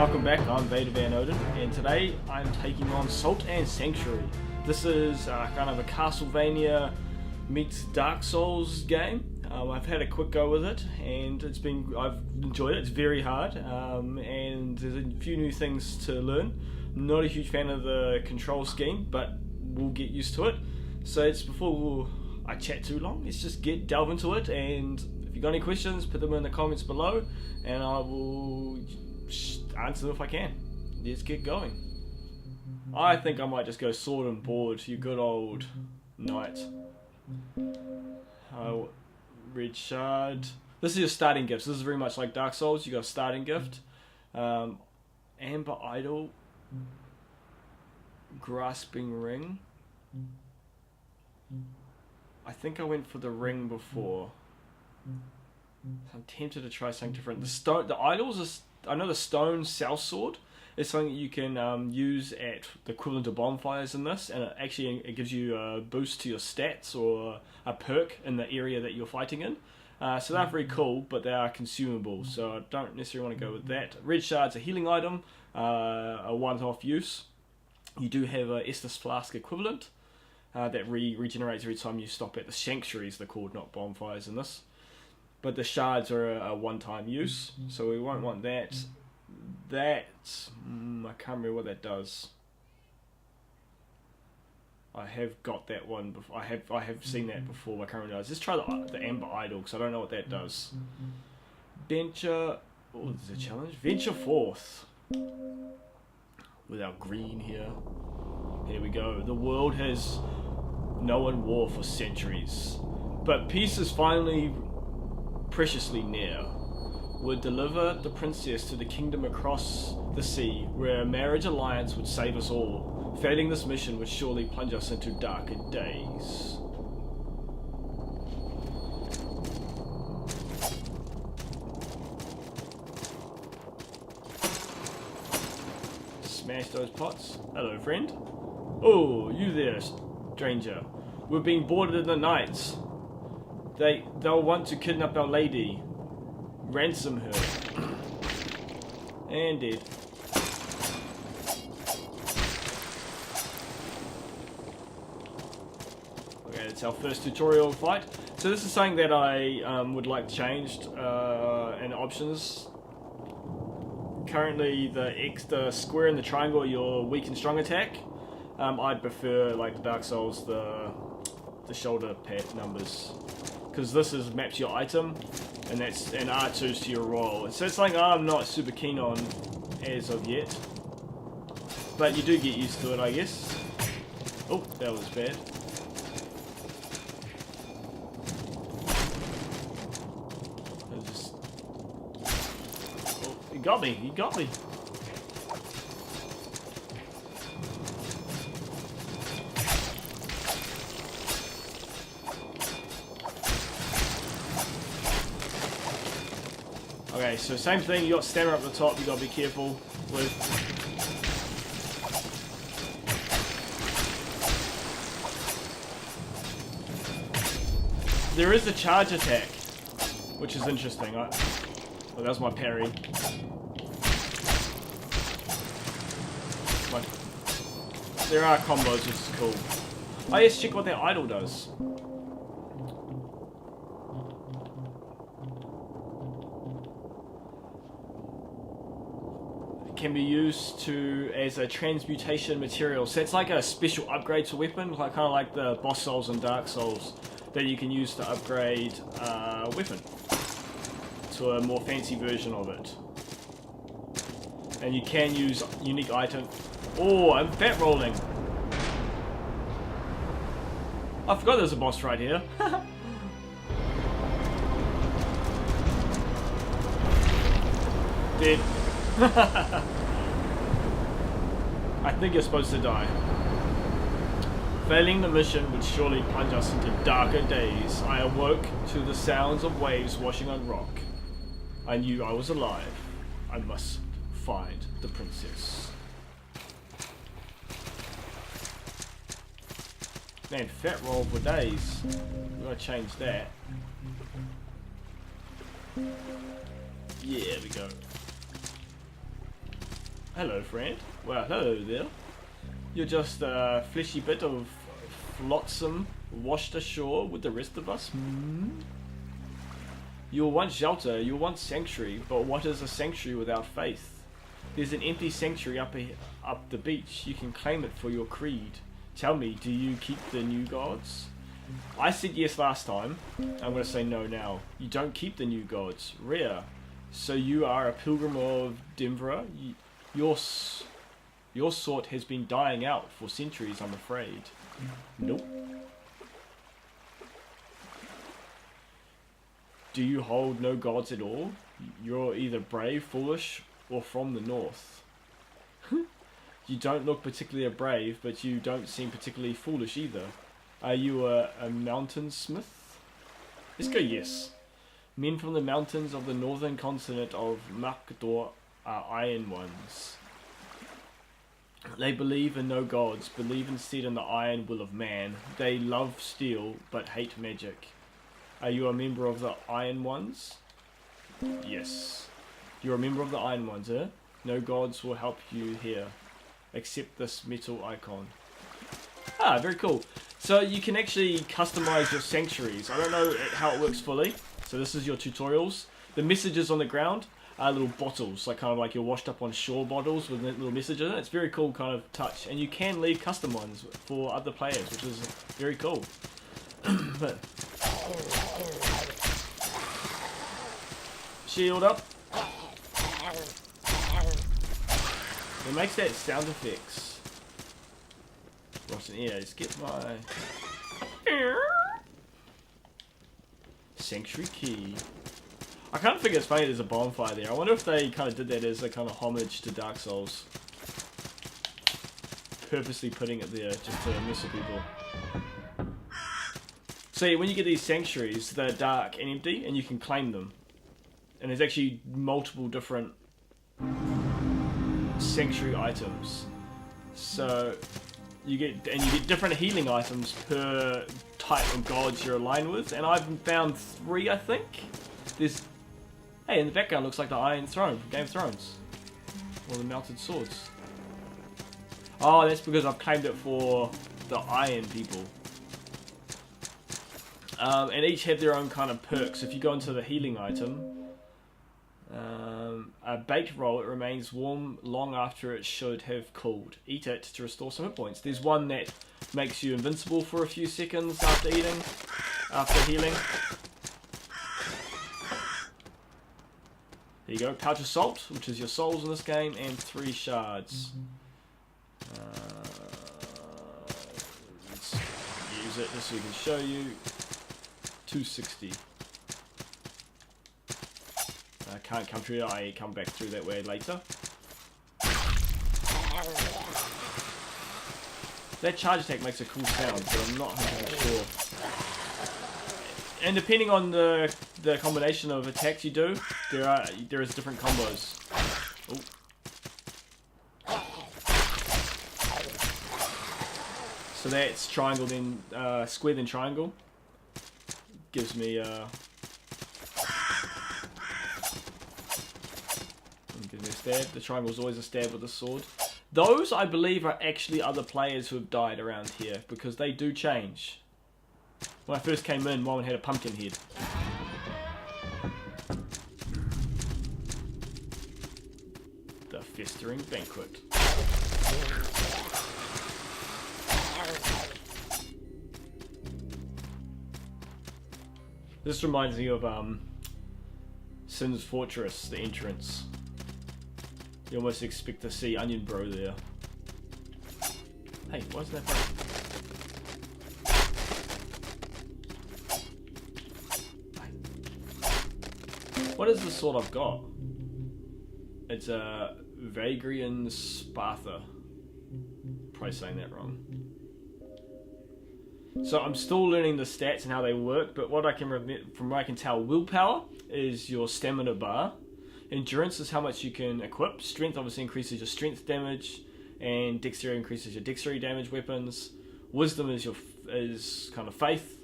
Welcome back, I'm Vader Van Odin, and today I'm taking on Salt and Sanctuary. This is kind of a Castlevania meets Dark Souls game. I've had a quick go with it, and I've enjoyed it. It's very hard, and there's a few new things to learn. I'm not a huge fan of the control scheme, but we'll get used to it. So before I chat too long, let's just delve into it, and if you've got any questions, put them in the comments below, and I will answer them if I can. Let's get going. I think I might just go sword and board, you good old knight. Red shard. This is your starting gift. This is very much like Dark Souls. You got a starting gift. Amber idol. Grasping ring. I think I went for the ring before. I'm tempted to try something different. The idols I know the stone south sword is something that you can use at the equivalent of bonfires in this, and it gives you a boost to your stats or a perk in the area that you're fighting in. So they're very cool, but they are consumable, so I don't necessarily want to go with that. Red shard's a healing item, a one-off use. You do have a Estus Flask equivalent that regenerates every time you stop at the sanctuaries, they're called, not bonfires in this. But the shards are a one-time use, so we won't want that. I can't remember what that does. I have got that one before. I have seen that before. I can't remember what it does. Let's try the Amber Idol, because I don't know what that does. Venture. Oh, there's a challenge. Venture forth. With our green here. Here we go. The world has known war for centuries, but peace is finally preciously near. Would deliver the princess to the kingdom across the sea, where a marriage alliance would save us all. Failing this mission would surely plunge us into darker days. Smash those pots. Hello, friend. Oh, you there, stranger. We're being boarded in the night. They'll want to kidnap our lady. Ransom her. And dead. Okay, it's our first tutorial fight. So this is something that I would like changed in options. Currently the square and the triangle are your weak and strong attack. I'd prefer, like the Dark Souls, the shoulder pad numbers, because this maps your item, and R2's to your roll. So it's something I'm not super keen on as of yet, but you do get used to it, I guess. Oh, that was bad. Oh, he got me. He got me. Okay, so same thing, you got stamina up the top, you gotta be careful with. There is a charge attack, which is interesting. Oh, that was my parry. There are combos, which is cool. Oh yes, check what that idol does. Can be used as a transmutation material, so it's like a special upgrade to weapon, kind of like the boss souls and Dark Souls that you can use to upgrade a weapon to a more fancy version of it. And you can use unique item. Oh, I'm fat rolling. I forgot there's a boss right here. Dead. I think you're supposed to die. Failing the mission would surely plunge us into darker days. I awoke to the sounds of waves washing on rock. I knew I was alive. I must find the princess. Man, fat roll for days. I'm gonna change that. Yeah, there we go. Hello, friend. Well, hello there. You're just a fleshy bit of flotsam washed ashore with the rest of us. You will want shelter, you will want sanctuary, but what is a sanctuary without faith? There's an empty sanctuary up the beach. You can claim it for your creed. Tell me, do you keep the new gods? I said yes last time. I'm going to say no now. You don't keep the new gods. Rare. So you are a pilgrim of Denver. Your sort has been dying out for centuries, I'm afraid. Nope. Do you hold no gods at all? You're either brave, foolish, or from the north. You don't look particularly brave, but you don't seem particularly foolish either. Are you a mountain smith? Let's go yes. Men from the mountains of the northern continent of Makdor are iron ones. They believe in no gods, believe instead in the iron will of man. They love steel, but hate magic. Are you a member of the Iron Ones? Yes. You're a member of the Iron Ones, eh? No gods will help you here, except this metal icon. Ah, very cool. So you can actually customize your sanctuaries. I don't know how it works fully. So this is your tutorials. The messages on the ground are little bottles, like kind of like your washed up on shore bottles with little messages in it. It's very cool kind of touch. And you can leave custom ones for other players, which is very cool. But shield up. It makes that sound effects. Yeah, just get my sanctuary key. I kind of think it's funny there's a bonfire there. I wonder if they kind of did that as a kind of homage to Dark Souls. Purposely putting it there just to mess with people. So when you get these sanctuaries, they're dark and empty, and you can claim them. And there's actually multiple different sanctuary items. So you get different healing items per type of gods you're aligned with. And I've found 3, I think. There's hey, in the background looks like the Iron Throne from Game of Thrones, or the Melted Swords. Oh, that's because I've claimed it for the Iron people. And each have their own kind of perks. If you go into the healing item, a baked roll, it remains warm long after it should have cooled. Eat it to restore some hit points. There's one that makes you invincible for a few seconds after healing. There you go. Pouch of salt, which is your souls in this game, and 3 shards. Let's use it just so we can show you. 260. I can't come through. I come back through that way later. That charge attack makes a cool sound, but I'm not 100% sure. And depending on the combination of attacks you do, there is different combos. Ooh. So that's triangle then square then triangle. Gives me a stab. The triangle is always a stab with a sword. Those, I believe, are actually other players who have died around here, because they do change. When I first came in, one had a pumpkin head. The Festering Banquet. This reminds me of Sin's Fortress, the entrance. You almost expect to see Onion Bro there. Hey, why isn't that funny? What is the sword I've got? It's a Vagrian Spartha. Probably saying that wrong. So I'm still learning the stats and how they work, but what I can from what I can tell, willpower is your stamina bar. Endurance is how much you can equip. Strength obviously increases your strength damage, and dexterity increases your dexterity damage weapons. Wisdom is kind of faith,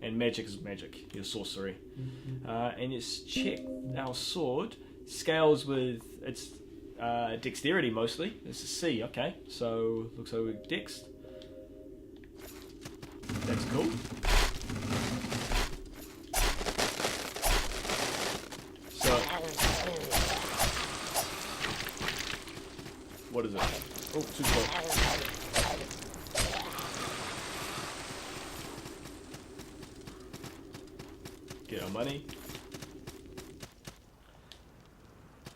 and magic is magic, your sorcery. And it's check our sword scales with dexterity mostly. It's a C, okay. So looks like we're dexed. That's cool. So, what is it? Oh, too slow. Get our money.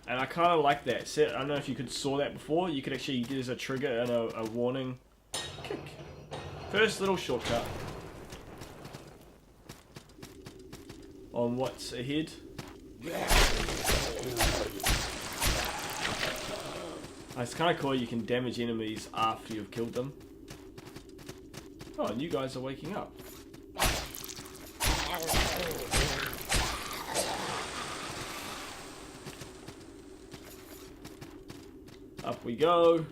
And I kind of like that. I don't know if you could saw that before. You could actually use a trigger and a warning kick. First little shortcut on what's ahead. It's kind of cool. You can damage enemies after you've killed them. Oh, and you guys are waking up. Up we go.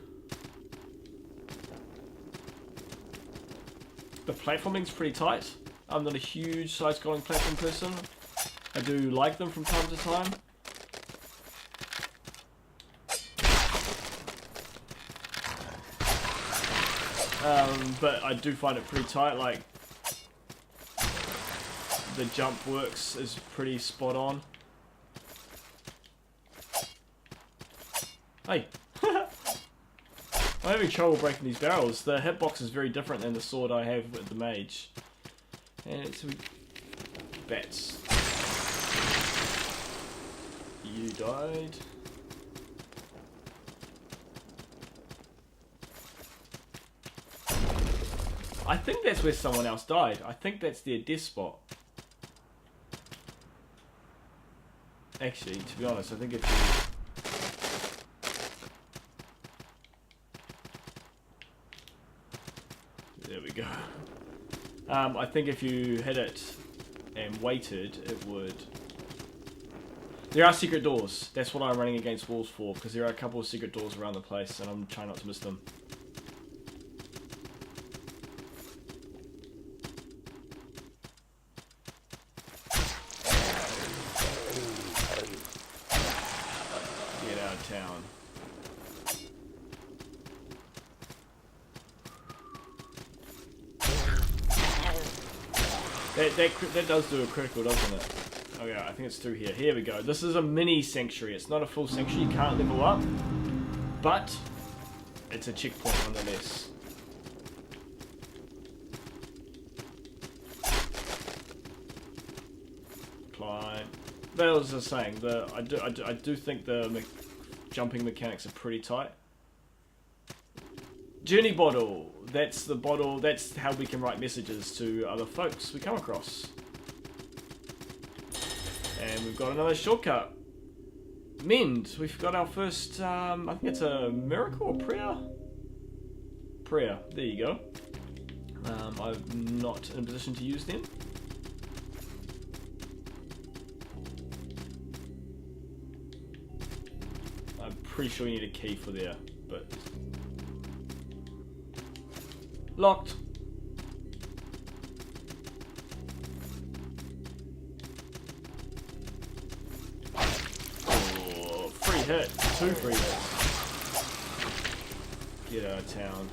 The platforming's pretty tight. I'm not a huge side-scrolling platform person. I do like them from time to time. But I do find it pretty tight. Like, the jump works is pretty spot on. Hey! I'm having trouble breaking these barrels. The hitbox is very different than the sword I have with the mage. And it's bats. You died. I think that's where someone else died. I think that's their death spot. Actually, to be honest, I think if you... There we go. I think if you hit it and waited, it would... There are secret doors. That's what I'm running against walls for, because there are a couple of secret doors around the place, and I'm trying not to miss them. Get out of town. That does do a critical, doesn't it? Oh yeah, I think it's through here. Here we go. This is a mini sanctuary. It's not a full sanctuary. You can't level up, but it's a checkpoint nonetheless. Climb. That was just saying. I do think the jumping mechanics are pretty tight. Journey bottle. That's the bottle. That's how we can write messages to other folks we come across. And we've got another shortcut. Mend. We've got our first, I think it's a miracle or prayer? Prayer. There you go. I'm not in a position to use them. I'm pretty sure you need a key for there, but... Locked. Oh, free hit. 2 free hits. Get out of town.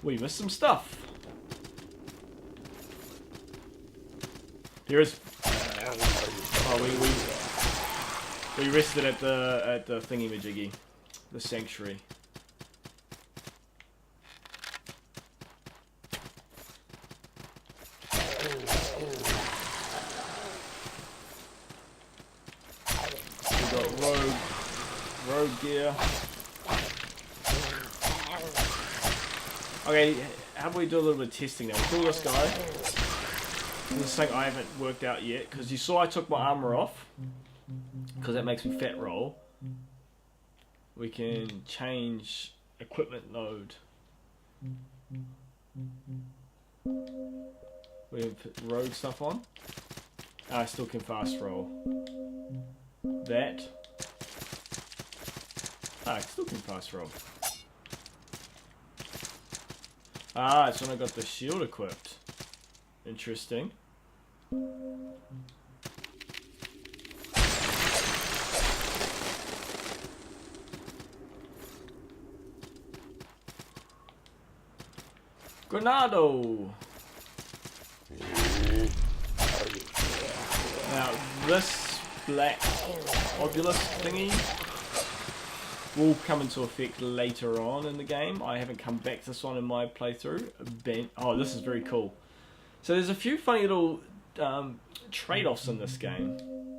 We missed some stuff. Here is... Oh, we rested at the thingy-majiggy, the sanctuary. We got rogue gear. Okay, how about we do a little bit of testing now? We'll kill this guy. This is something I haven't worked out yet, because you saw I took my armor off, because that makes me fat roll. We can change equipment load. We can put rogue stuff on. I still can fast roll. That. I still can fast roll. It's when I got the shield equipped. Interesting. Granado! Now, this black obulus thingy will come into effect later on in the game. I haven't come back to this one in my playthrough. Oh, this is very cool. So there's a few funny little trade-offs in this game.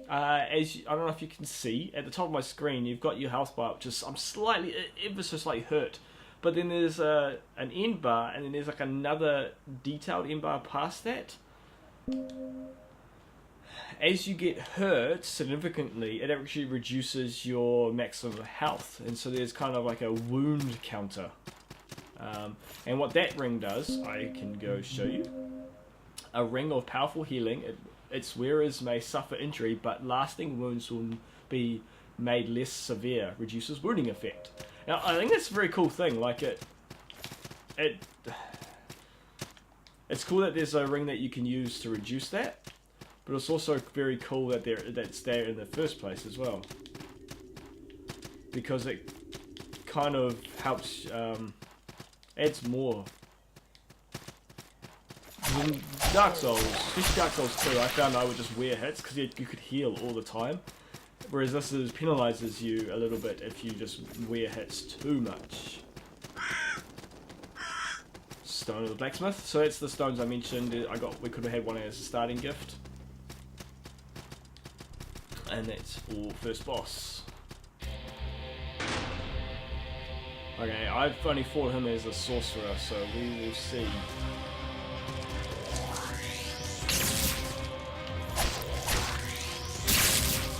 I don't know if you can see, at the top of my screen, you've got your health bar, which is, I'm slightly, ever so slightly hurt. But then there's an end bar, and then there's like another detailed end bar past that. As you get hurt significantly, it actually reduces your maximum health, and so there's kind of like a wound counter. And what that ring does, I can go show you. A ring of powerful healing. Its wearers may suffer injury, but lasting wounds will be made less severe. Reduces wounding effect. Now, I think that's a very cool thing. Like it's cool that there's a ring that you can use to reduce that, but it's also very cool that that's there in the first place as well, because it kind of helps, adds more. In Dark Souls, especially Dark Souls 2, I found I would just wear hits because you could heal all the time. Whereas this penalises you a little bit if you just wear hits too much. Stone of the Blacksmith. So that's the stones I mentioned. We could have had one as a starting gift. And that's all first boss. Okay, I've only fought him as a sorcerer, so we will see.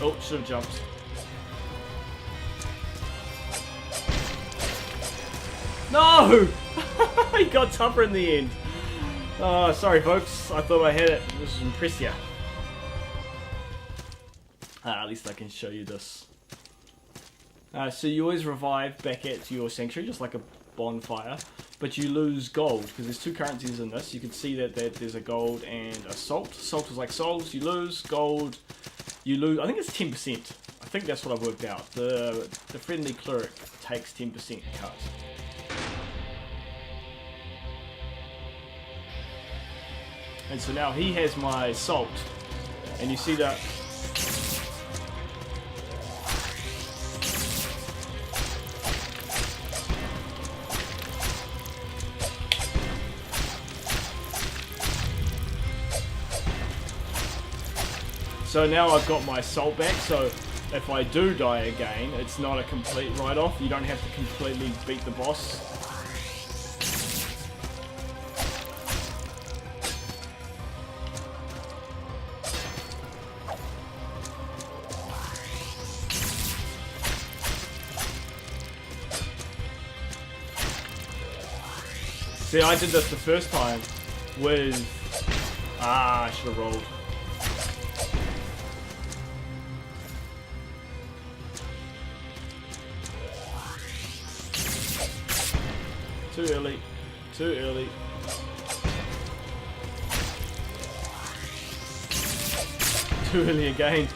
Oh, should have jumped. No! He got tougher in the end. Oh, sorry folks. I thought I had it. This was Impressia. At least I can show you this. So you always revive back at your sanctuary, just like a bonfire. But you lose gold, because there's two currencies in this. You can see that there's a gold and a salt. Salt is like souls. You lose gold. You lose, I think it's 10%. I think that's what I've worked out. The friendly cleric takes 10% cut. And so now he has my salt. And you see that. So now I've got my salt back, so if I do die again, it's not a complete write-off. You don't have to completely beat the boss. See, I did this the first time with... I should have rolled. Too early. Too early. Too early again.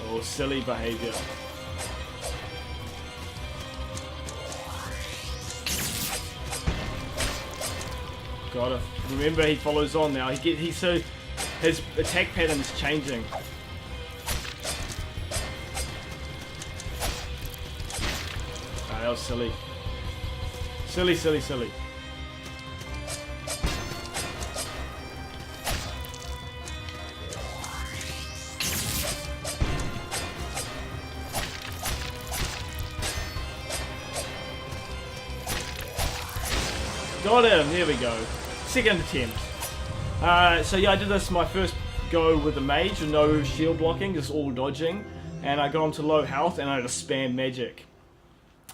Oh, silly behavior. Gotta remember, he follows on now. His attack pattern's changing. Ah, that was silly. Silly, silly, silly. Got him, there we go. Second attempt. So yeah, I did this my first go with the mage, no shield blocking, just all dodging. And I got onto low health and I just spammed magic.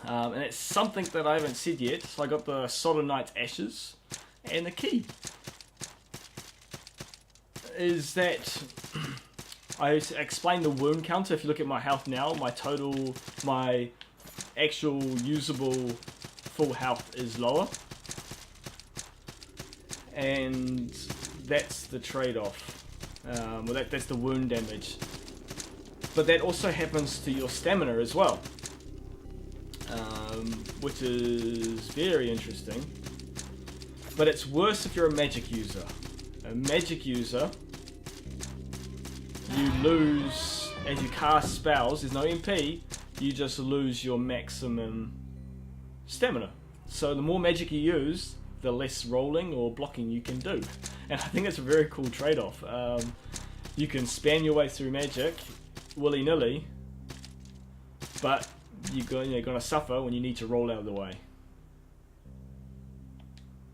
And it's something that I haven't said yet. So I got the Solid Knight's Ashes. And the key is that I explained the wound counter. If you look at my health now, my actual usable full health is lower. And that's the trade-off. Well, that's the wound damage. But that also happens to your stamina as well. Which is very interesting. But it's worse if you're a magic user. A magic user, you lose, as you cast spells, there's no MP, you just lose your maximum stamina. So the more magic you use, the less rolling or blocking you can do. And I think that's a very cool trade-off. You can spam your way through magic willy-nilly, but you're going to suffer when you need to roll out of the way.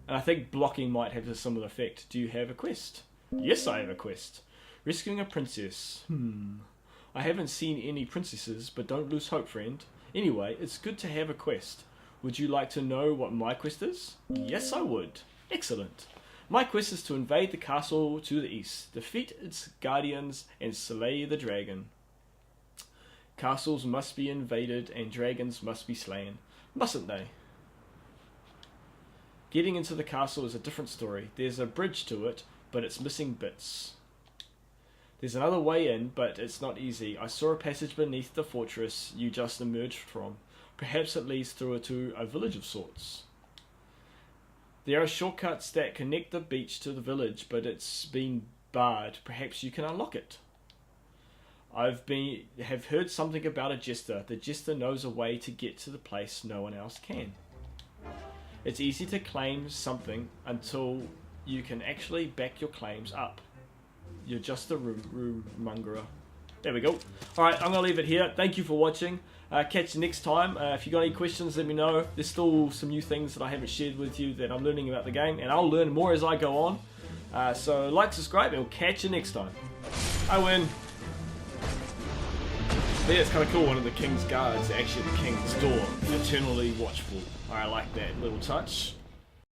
And I think blocking might have a similar effect. Do you have a quest? Yes, I have a quest. Rescuing a princess. I haven't seen any princesses, but don't lose hope, friend. Anyway, it's good to have a quest. Would you like to know what my quest is? Yes, I would. Excellent. My quest is to invade the castle to the east, defeat its guardians, and slay the dragon. Castles must be invaded, and dragons must be slain. Mustn't they? Getting into the castle is a different story. There's a bridge to it, but it's missing bits. There's another way in, but it's not easy. I saw a passage beneath the fortress you just emerged from. Perhaps it leads through to a village of sorts. There are shortcuts that connect the beach to the village, but it's been barred. Perhaps you can unlock it. Have heard something about a jester. The jester knows a way to get to the place no one else can. It's easy to claim something until you can actually back your claims up. You're just a room-mongerer. There we go. Alright, I'm going to leave it here. Thank you for watching. Catch you next time. If you got any questions, let me know. There's still some new things that I haven't shared with you that I'm learning about the game, and I'll learn more as I go on. So like, subscribe, and we'll catch you next time. I win. Yeah, it's kind of cool. One of the king's guards, actually the king's door, eternally watchful. I like that little touch.